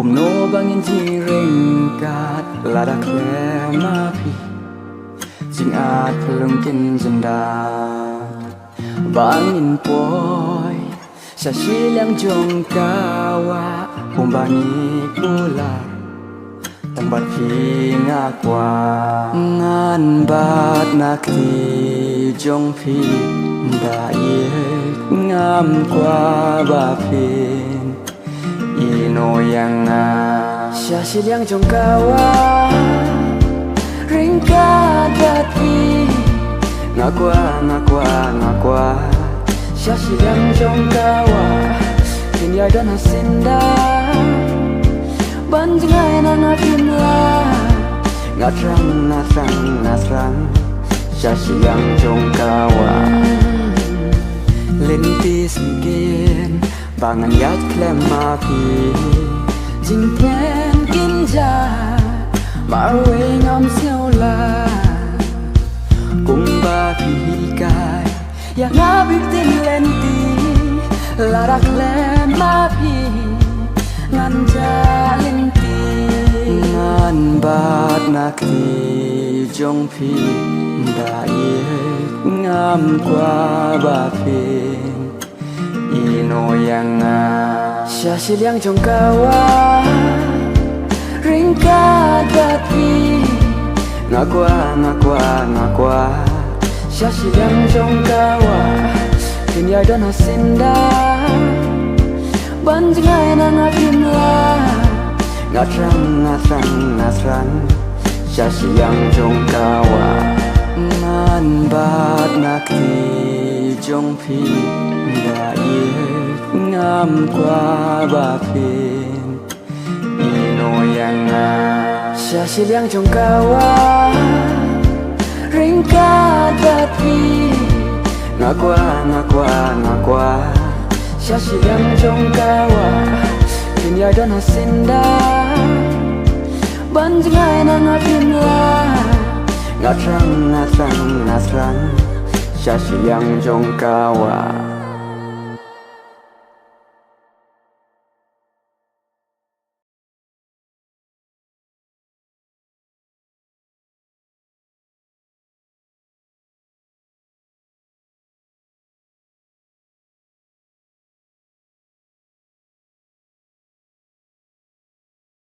no bangin chi ring kat la da kle ma phi jing at lung kin janda bangin poi sa silang jong kawa kumbani pula tambat phi nga kwa ngan bat nakti jong phi da ye ngam kwa ba phin ino yang nga siya silang jong kawa ring kadati ngakwa siya silang jong kawa kinyay dan hasinda banjingay na ngapinla ngasrang siya silang jong kawa lintis mungkin bangan yat klem mapi jing pen kinja marwe ngam siêu la cùng ba phi kai ya ngabik tin lenti la rak klem mapi ngan ja lenti ngan bat nakti jong phi da ye ngam kwa ba phi ino yang nga siya silang jong kawa ring kadati ngakwa siya silang jong kawa kinyay dan hasinda banjingay na ngapinla ngasrang siya silang jong kawa man bat nakti jong phi da ye ngam kwa ba phin ino yang nga siya silang jong kawa ring kadati ngakwa siya silang jong kawa kinyay dan hasinda banjingay na ngapinla ngasrang siya silang jong kawa